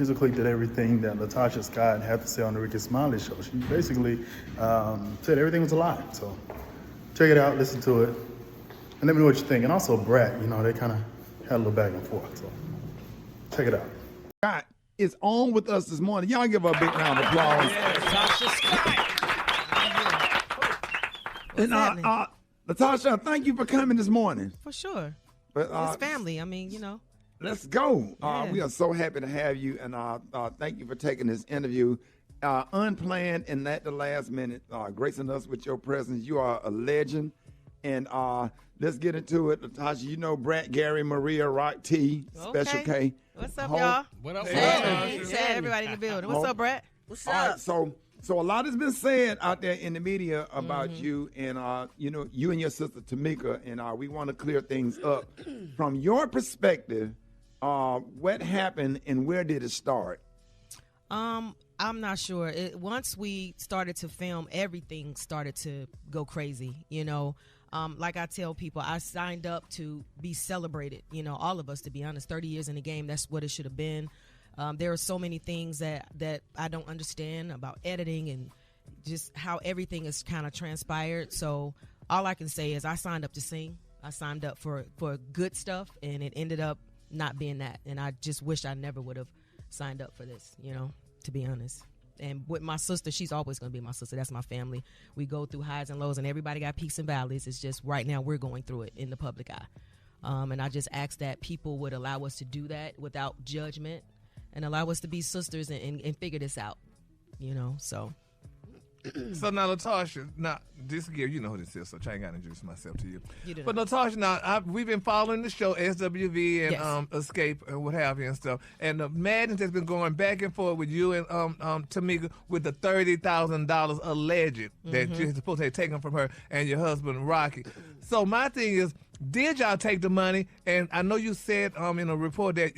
Basically did everything that Latocha Scott had to say on the Rickey Smiley show. She basically said everything was a lie. So check it out, listen to it, and let me know what you think. And also Brett, they kind of had a little back and forth. So check it out. Scott is on with us this morning. Y'all give her a big round of applause. Latocha Scott. And Latocha, thank you for coming this morning. For sure. But, it's family. I mean, Let's go. Yeah. We are so happy to have you, and thank you for taking this interview. Unplanned and at the last minute, gracing us with your presence. You are a legend. And let's get into it. Latocha, Brett, Gary, Maria, Rock T, Special K. What's up, y'all? What up? Say everybody in the building. What's up, Brett? What's All up? right, so a lot has been said out there in the media about you, and you and your sister Tamika, and we want to clear things up. From your perspective, what happened and where did it start? I'm not sure. Once we started to film, everything started to go crazy. Like I tell people, I signed up to be celebrated. All of us, to be honest. 30 years in the game, that's what it should have been. There are so many things that I don't understand about editing and just how everything is kind of transpired. So all I can say is I signed up to sing. I signed up for good stuff, and it ended up not being that. And I just wish I never would have signed up for this, to be honest. And with my sister, she's always going to be my sister. That's my family. We go through highs and lows, and everybody got peaks and valleys. It's just right now we're going through it in the public eye. And I just ask that people would allow us to do that without judgment and allow us to be sisters and figure this out, so. So now, Latocha, this is Gary, you know who this is, so I ain't got to introduce myself to you. But know. Latocha, now, we've been following the show, SWV and Yes. Xscape and what have you and stuff. And the madness has been going back and forth with you and Tamika with the $30,000 alleged that you're supposed to have taken from her and your husband, Rocky. So my thing is, did y'all take the money? And I know you said in a report that,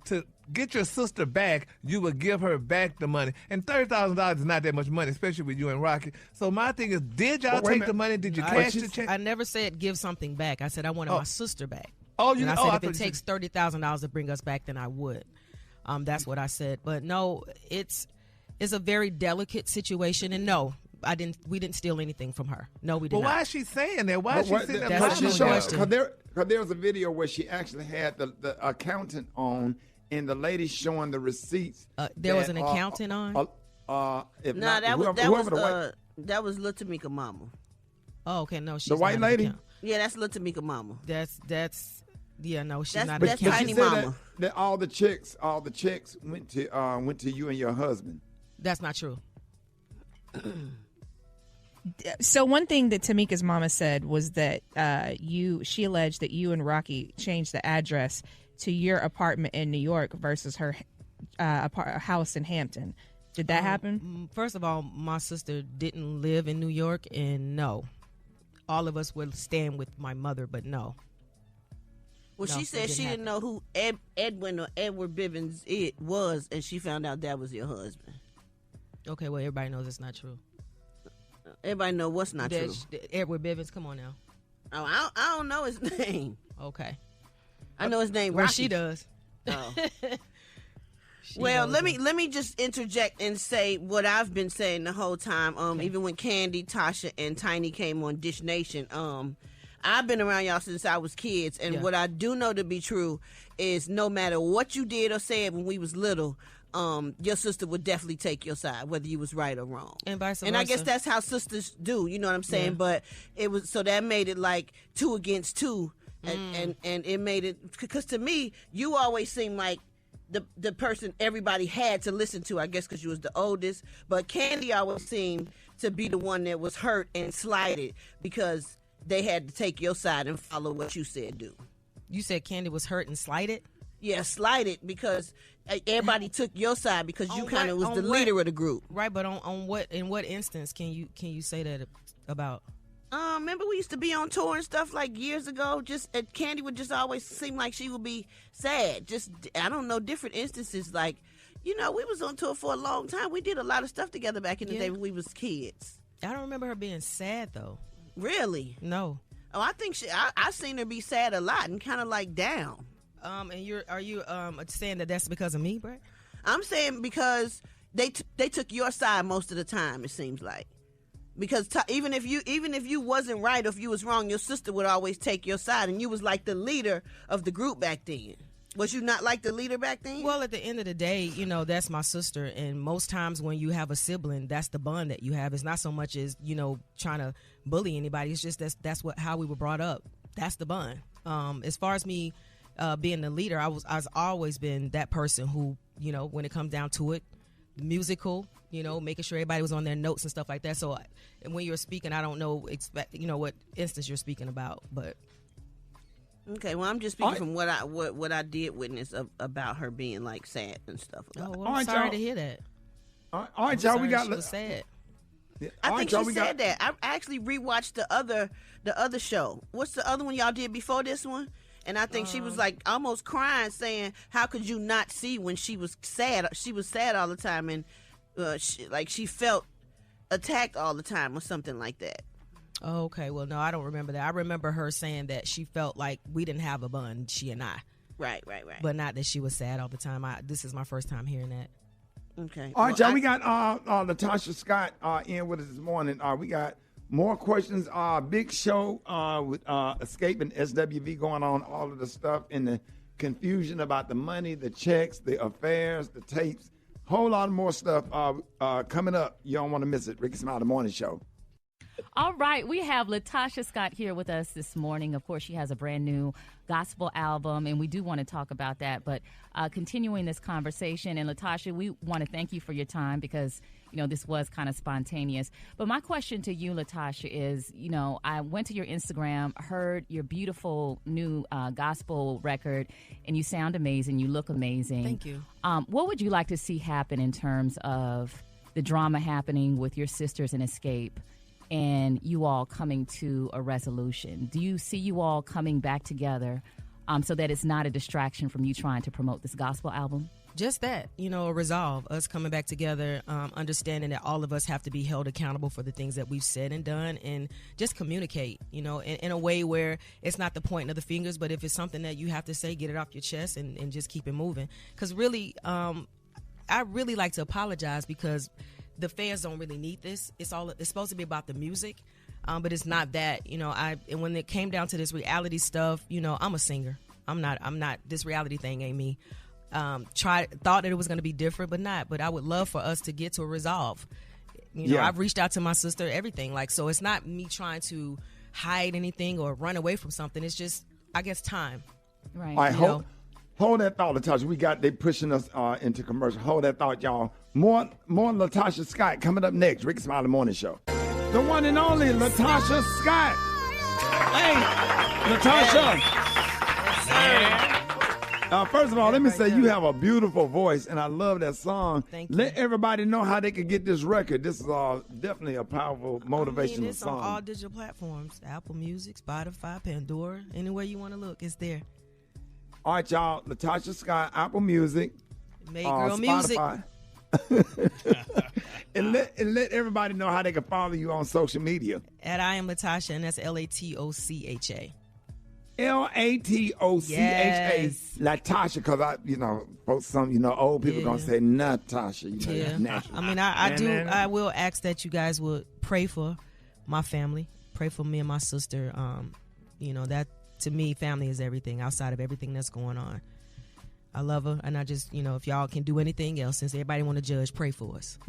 to get your sister back, you would give her back the money. And $30,000 is not that much money, especially with you and Rocky. So my thing is, did y'all take the money? Did you cash the check? I never said give something back. I said I wanted my sister back. Oh, and I said if it takes $30,000 to bring us back, then I would. That's what I said. But no, it's a very delicate situation. And no, we didn't steal anything from her. No, we did not. Well, why is she saying that? Why is she saying that? That's a question. Because there was a video where she actually had the accountant on, and the lady showing the receipts. There was an accountant on? That was Lil Tamika mama. Oh, okay. No, she's the white not an lady. accountant. Yeah, that's Lil Tamika mama. No, she's That's- not. that's an accountant. Tiny she said mama. that all the checks went to you and your husband. That's not true. So one thing that Tamika's mama said was that she alleged that you and Rocky changed the address to your apartment in New York versus her house in Hampton. Did that happen? First of all, my sister didn't live in New York, and no. All of us would stand with my mother, but no. Well, No, she said she didn't know who Edwin or Edward Bivens it was, and she found out that was your husband. Okay, well, everybody knows it's not true. Everybody know what's not true. Edward Bivens, come on now. Oh, I don't know his name. Okay. I know his name. Well, Rocky. she does. Oh. She Well, knows let me just interject and say what I've been saying the whole time. Even when Candy, Tasha, and Tiny came on Dish Nation, I've been around y'all since I was kids, and what I do know to be true is no matter what you did or said when we was little, your sister would definitely take your side, whether you was right or wrong. And vice versa. And I guess that's how sisters do, you know what I'm saying? Yeah. But it was, so that made it like 2 against 2, and it made it, because to me, you always seem like the person everybody had to listen to, I guess because you was the oldest. But Candy always seemed to be the one that was hurt and slighted because they had to take your side and follow what you said do. You said Candy was hurt and slighted? Yeah, slighted because everybody took your side because you kind of was the what? leader of the group. Right, but on what, in what instance can you say that about? Remember we used to be on tour and stuff like years ago. Candy would just always seem like she would be sad. Just, I don't know, different instances. Like, we was on tour for a long time. We did a lot of stuff together back in the day when we was kids. I don't remember her being sad though. Really? No. Oh, I think I seen her be sad a lot and kind of like down. And are you saying that that's because of me, Brett? I'm saying because they took your side most of the time. It seems like. Because even if you wasn't right or if you was wrong, your sister would always take your side, and you was like the leader of the group back then. Was you not like the leader back then? Well, at the end of the day, that's my sister, and most times when you have a sibling, that's the bond that you have. It's not so much as trying to bully anybody. It's just that's how we were brought up. That's the bond. As far as me being the leader, I've always been that person who when it comes down to it, musical. Making sure everybody was on their notes and stuff like that. So when you're speaking, I don't know what instance you're speaking about, but okay. Well, I'm just speaking from what I did witness about her being like sad and stuff. Oh, well, I'm sorry to hear that. All right, y'all. We got. She was sad. I think she said that. I actually rewatched the other show. What's the other one y'all did before this one? And I think she was like almost crying, saying, "How could you not see when she was sad? She was sad all the time, and she felt attacked all the time, or something like that." Oh, okay. Well, no, I don't remember that. I remember her saying that she felt like we didn't have a bond, she and I. Right. But not that she was sad all the time. This is my first time hearing that. Okay. All right, y'all. We got Latocha Scott in with us this morning. We got more questions. Big show with Xscape and SWV going on. All of the stuff and the confusion about the money, the checks, the affairs, the tapes. Whole lot more stuff coming up. You don't want to miss it. Rickey Smiley Morning Show. All right, we have Latocha Scott here with us this morning. Of course, she has a brand new gospel album, and we do want to talk about that. But continuing this conversation, and Latocha, we want to thank you for your time because, this was kind of spontaneous. But my question to you, Latocha, is, I went to your Instagram, heard your beautiful new gospel record, and you sound amazing. You look amazing. Thank you. What would you like to see happen in terms of the drama happening with your sisters in Xscape and you all coming to a resolution? Do you see you all coming back together so that it's not a distraction from you trying to promote this gospel album? Just that, a resolve, us coming back together, understanding that all of us have to be held accountable for the things that we've said and done, and just communicate, in a way where it's not the pointing of the fingers, but if it's something that you have to say, get it off your chest and just keep it moving. Because really, I really like to apologize because the fans don't really need this. It's supposed to be about the music, but it's not that. And when it came down to this reality stuff, I'm a singer. I'm not. This reality thing ain't me. Thought that it was going to be different, but not. But I would love for us to get to a resolve. I've reached out to my sister, everything. So it's not me trying to hide anything or run away from something. It's just, I guess, time. Right. All right, hold that thought, Latocha. They pushing us into commercial. Hold that thought, y'all. More Latocha Scott coming up next. Rickey Smiley Morning Show. The one and only Latocha Scott. Hey, Latocha. First of all, let me say you have a beautiful voice, and I love that song. Thank you. Let everybody know how they can get this record. This is definitely a powerful, motivational it's song. on all digital platforms: Apple Music, Spotify, Pandora, anywhere you want to look, it's there. All right, y'all. Latocha Scott, Apple Music, Made Girl Music. Spotify. and let everybody know how they can follow you on social media. At I Am Latocha, and that's Latocha. Latocha. Yes. Latocha, because folks, old people gonna say Natasha. Yeah. Natural. I mean, I will ask that you guys would pray for my family, pray for me and my sister. That to me, family is everything outside of everything that's going on. I love her, and I just, if y'all can do anything else, since everybody want to judge, pray for us.